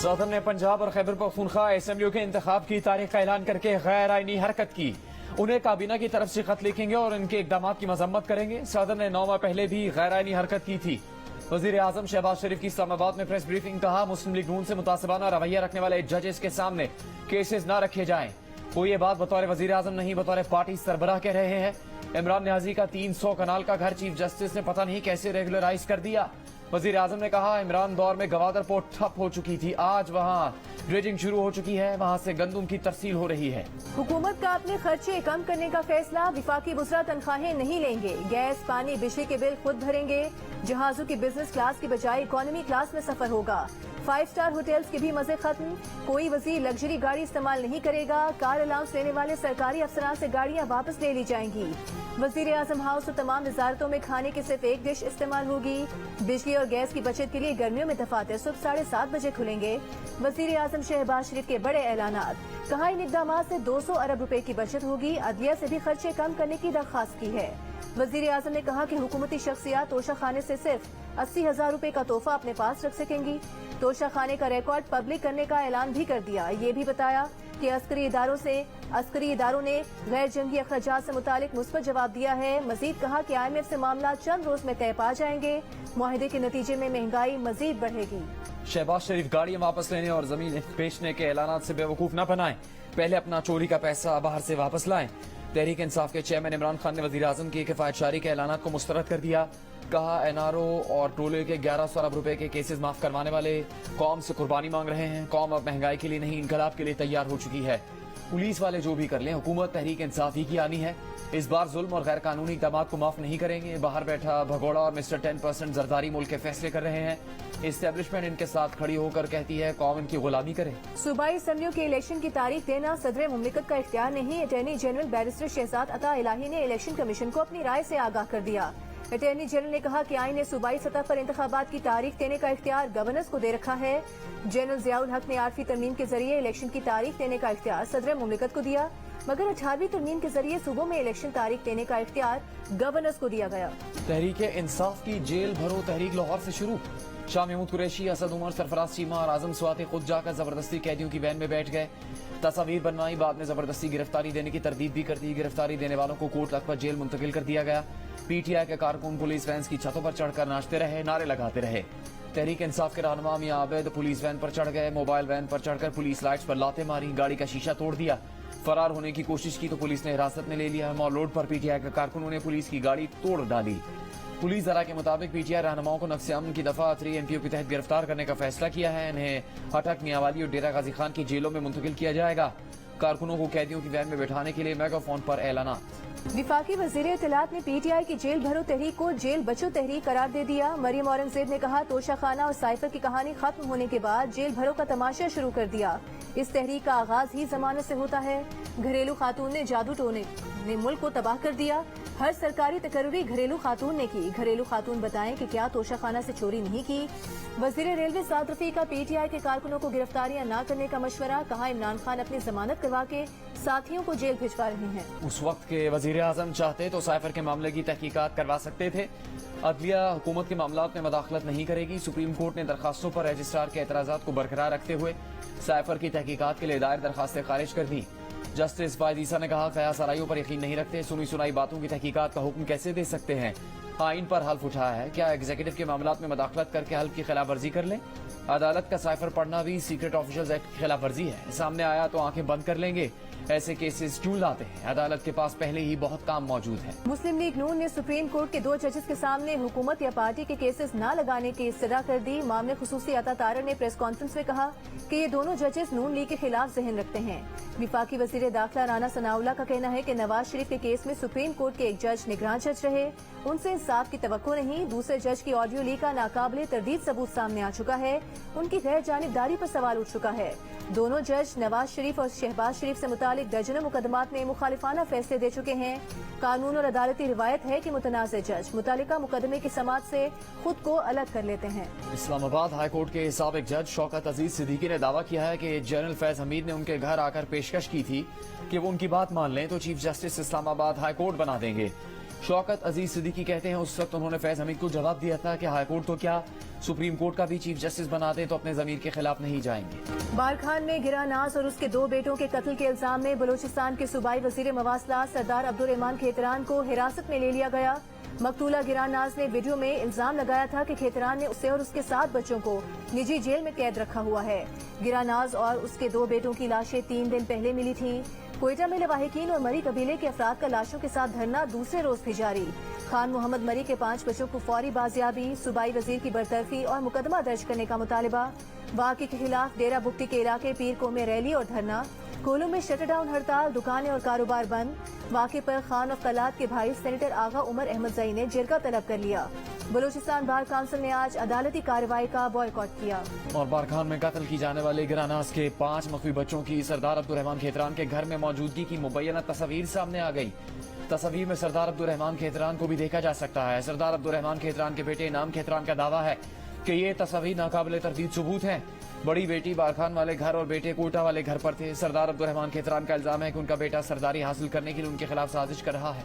सदर ने पंजाब और खैबर पख्तूनख्वा असेंबलियों के इंतखाब की तारीख का ऐलान करके गैर आईनी हरकत की। उन्हें काबीना की तरफ से खत लिखेंगे और इनके इकदाम की मजम्मत करेंगे। सदर ने 9 माह पहले भी गैर आईनी हरकत की थी। वजीर आजम शहबाज शरीफ की इस्लामाबाद में प्रेस ब्रीफिंग। कहा, मुस्लिम लीग नून से मुतासिबाना रवैया रखने वाले जजेस के सामने केसेस न रखे जाएं। वो ये बात बतौर वजीर आजम नहीं बतौर पार्टी सरबराह कह रहे हैं। इमरान न्याजी का 300 कनाल का घर चीफ जस्टिस ने पता नहीं कैसे रेगुलराइज कर दिया। वजीर आजम ने कहा, इमरान दौर में गवादर पोर्ट ठप हो चुकी थी, आज वहाँ ड्रेजिंग शुरू हो चुकी है, वहाँ से गंदुम की तरसील हो रही है। हुकूमत का अपने खर्चे कम करने का फैसला। विफाकी बुजरा तनख्वाहें नहीं लेंगे, गैस पानी बिजली के बिल खुद भरेंगे। जहाजों की बिजनेस क्लास की बजाय इकोनॉमी क्लास में सफर होगा। 5 स्टार होटल्स के भी मजे खत्म। कोई वजीर लग्जरी गाड़ी इस्तेमाल नहीं करेगा। कार अलाउंस लेने वाले सरकारी अफसरान से गाड़ियां वापस ले ली जाएंगी। वजीर आजम हाउस और तमाम वजारतों में खाने की सिर्फ एक डिश इस्तेमाल होगी। बिजली और गैस की बचत के लिए गर्मियों में दफातर सुबह 7:30 बजे खुलेंगे। वजीर आजम शहबाज शरीफ के बड़े ऐलानात। कहा, इन इकदामात से 200 अरब रुपए की बचत होगी। अदलिया से भी खर्चे कम करने की दरख्वास्त की है। वजीर आजम ने कहा कि हुकूमती शख्सियात तोशा खाने से सिर्फ 80,000 रुपए का तोहफा अपने पास रख सकेंगी। तोशा खाने का रिकॉर्ड पब्लिक करने का ऐलान भी कर दिया। ये भी बताया कि अस्करी इदारों ने गैर जंगी अखराजात से मुतालिक मुस्बत जवाब दिया है। मजीद कहा कि IMF से मामला चंद रोज में तय पा जाएंगे। मुआहदे के नतीजे में महंगाई मजीद बढ़ेगी। शहबाज शरीफ गाड़ियां वापस लेने और जमीन बेचने के ऐलानात से बेवकूफ न बनाएं, पहले अपना चोरी का पैसा बाहर से वापस लाएं। तहरीक इंसाफ के चेयरमैन इमरान खान ने वजीर आजम की किफायतशारी के ऐलानात को मुस्तरद कर दिया। कहा, NRO और टोले के 1100 अरब रुपए के केसेस माफ करवाने वाले कौम से कुर्बानी मांग रहे हैं। कौम अब महंगाई के लिए नहीं, इनकलाब के लिए तैयार हो चुकी है। पुलिस वाले जो भी कर लें, हुकूमत तहरीक इंसाफ ही की आनी है। इस बार जुल्म और गैर कानूनी इक़दामात को माफ नहीं करेंगे। बाहर बैठा भगोड़ा और मिस्टर 10% जरदारी मुल्क के फैसले कर रहे हैं। इस्टेब्लिशमेंट इनके साथ खड़ी होकर कहती है कौम इनकी गुलामी करे। सूबाई असम्बलियों के इलेक्शन की तारीख देना सदर मुमलिकत का इख्तियार नहीं। अटॉर्नी जनरल बैरिस्टर शहजाद अता इलाही ने इलेक्शन कमीशन को अपनी राय से आगाह कर दिया। अटॉर्नी जनरल ने कहा कि आईन ने सूबाई सतह पर इंतखाबात की तारीख देने का इख्तियार गवर्नर्स को दे रखा है। जनरल जियाउल हक ने 8वीं तरमीम के जरिए इलेक्शन की तारीख देने का इख्तियार सदर मुमलिकत को दिया, मगर 18वीं तरमीम के जरिए सूबों में इलेक्शन तारीख देने का इख्तियार गवर्नर्स को दिया गया। तहरीक इंसाफ की जेल भरो तहरीक लाहौर से शुरू। शाह महमूद कुरैशी, असद उमर, सरफराज चीमा और आजम स्वाति खुद जाकर जबरदस्ती कैदियों की वैन में बैठ गए। तस्वीर बनवाई, बाद में जबरदस्ती गिरफ्तारी देने की तरदीद भी कर दी। गिरफ्तारी देने वालों को कोट लखपत जेल मुंतकिल कर दिया गया। PTI के कारकुन पुलिस वैन की छतों पर चढ़कर नाचते रहे, नारे लगाते रहे। तहरीक इंसाफ के रहनुमा मियां आबिद पुलिस वैन पर चढ़ गए। मोबाइल वैन पर चढ़कर पुलिस लाइट्स पर लातें मारी, गाड़ी का शीशा तोड़ दिया। फरार होने की कोशिश की तो पुलिस ने हिरासत में ले लिया। मॉल रोड पर PTI के कारकुनों ने पुलिस की गाड़ी तोड़ डाली। पुलिस जरा के मुताबिक PTI रहनुमाओं को नक्शे अमन की दफा 3 MPO के तहत गिरफ्तार करने का फैसला किया है। इन्हें अटक, मियांवाली और डेरा गाजी खान की जेलों में मुंतकिल किया जाएगा। कारकुनों को कैदियों की वैन में बैठाने के लिए मेगाफोन पर ऐलानात। विफाकी वजीर इत्तलात ने PTI की जेल भरो तहरीक को जेल बचो तहरीक करार दे दिया। मरियम औरंगजेब ने कहा, तोशा खाना और साइफर की कहानी खत्म होने के बाद जेल भरो का तमाशा शुरू कर दिया। इस तहरीक का आगाज ही जमानत से होता है। घरेलू खातून ने जादू टोने ने मुल्क को तबाह कर दिया। हर सरकारी तकर्री घरेलू खातून ने की। घरेलू खातून बताएं कि क्या तोशा खाना से चोरी नहीं की। वजीर रेलवे साद रफी का PTI के कारकुनों को गिरफ्तारियां न करने का मशवरा। कहा, इमरान खान अपनी जमानत करवा के साथियों को जेल भिजवा रहे हैं। उस वक्त के वजीर आजम चाहते तो साइफर के मामले की तहकीकात करवा सकते थे। अदलिया हुकूमत के मामलात में मदाखलत नहीं करेगी। सुप्रीम कोर्ट ने दरखास्तों पर रजिस्ट्रार के एतराजात को बरकरार रखते हुए साइफर की तहकीकात के लिए दायर दरखास्तें खारिज कर दी। जस्टिस फायद ईसा ने कहा, कयास आराइयों पर यकीन नहीं रखते, सुनी सुनाई बातों की तहकीकात का हुक्म कैसे दे सकते हैं। आइन पर हल्फ उठाया है, क्या एग्जीक्यूटिव के मामलात में मदाखलत करके हल्फ की खिलाफ वर्जी कर लें। अदालत का साइफर पढ़ना भी सीक्रेट ऑफिसर्स एक्ट की खिलाफ वर्जी है। सामने आया तो आंखें बंद कर लेंगे। ऐसे केसेस क्यों लाते हैं? अदालत के पास पहले ही बहुत काम मौजूद है। मुस्लिम लीग नून ने सुप्रीम कोर्ट के 2 जजेस के सामने हुकूमत या पार्टी के केसेस न लगाने की इस्तदा कर दी। मामले खुसूसी अता तारर ने प्रेस कॉन्फ्रेंस में कहा कि ये दोनों जजेस नून लीग के खिलाफ जहन रखते हैं। विफाकी वजीर दाखिला राना सनाउल्लाह का कहना है कि नवाज शरीफ के केस में सुप्रीम कोर्ट के एक जज निगरान जज रहे, उनसे इंसाफ की तवक्को नहीं। दूसरे जज की ऑडियो लीक का नाकाबिले तरदीद सबूत सामने आ चुका है। उनकी गैर जानिबदारी पर सवाल उठ चुका है। दोनों जज नवाज शरीफ और शहबाज शरीफ से मुतालिक दर्जनों मुकदमात में मुखालिफाना फैसले दे चुके हैं। कानून और अदालती रिवायत है कि मुतनाज़ जज मुतालिका मुकदमे की समाअत से खुद को अलग कर लेते हैं। इस्लामाबाद हाई कोर्ट के साबिक जज शौकत अजीज सिद्दीकी ने दावा किया है कि जनरल फैज हमीद ने उनके घर आकर पेशकश की थी कि वो उनकी बात मान लें तो chief justice Islamabad high court बना देंगे। शौकत अजीज सिद्दीकी कहते हैं उस वक्त उन्होंने फैज हमीद को जवाब दिया था कि हाई कोर्ट तो क्या सुप्रीम कोर्ट का भी चीफ जस्टिस बना दे तो अपने जमीर के खिलाफ नहीं जाएंगे। बारखान में गिरा नाज और उसके 2 बेटों के कत्ल के इल्जाम में बलूचिस्तान के सूबाई वजीर मवासलात सरदार अब्दुर्रहमान खेतरान को हिरासत में ले लिया गया। मकतूला गिरानाज ने वीडियो में इल्जाम लगाया था कि खेतरान ने उसे और उसके 7 बच्चों को निजी जेल में कैद रखा हुआ है। गिरानाज और उसके 2 बेटों की लाशें 3 दिन पहले मिली थीं। कोयटा में लवाहिकीन और मरी कबीले के अफराद का लाशों के साथ धरना दूसरे रोज भी जारी। खान मोहम्मद मरी के 5 बच्चों को फौरी बाजियाबी, सूबाई वजीर की बरतरफी और मुकदमा दर्ज करने का मुतालबा। वाक़े के खिलाफ डेरा बुगटी के इलाके पीरको में रैली और धरना। कोलू में शटरडाउन हड़ताल, दुकानें और कारोबार बंद। वाक़े पर खान ऑफ कलात के भाई सेनेटर आगा उमर अहमद जई ने जिरगा तलब कर लिया। बलूचिस्तान बार काउंसिल ने आज अदालती कार्रवाई का बॉयकॉट किया। और बारखान में कत्ल की जाने वाले गिरानास के 5 मखवी बच्चों की सरदार अब्दुर्रहमान खेतरान के घर में मौजूदगी की मुबैना तस्वीर सामने आ गई। तस्वीर में सरदार अब्दुर्रहमान खेतरान को भी देखा जा सकता है। सरदार अब्दुर्रहमान खेतरान के बेटे इनाम खेतरान का दावा है कि ये तस्वीर नाकाबिले तरदीद सबूत है। बड़ी बेटी बारखान वाले घर और बेटे कोटा वाले घर पर थे। सरदार अब्दुर्रहमान खेतरान का इल्जाम है कि उनका बेटा सरदारी हासिल करने के लिए उनके खिलाफ साजिश कर रहा है।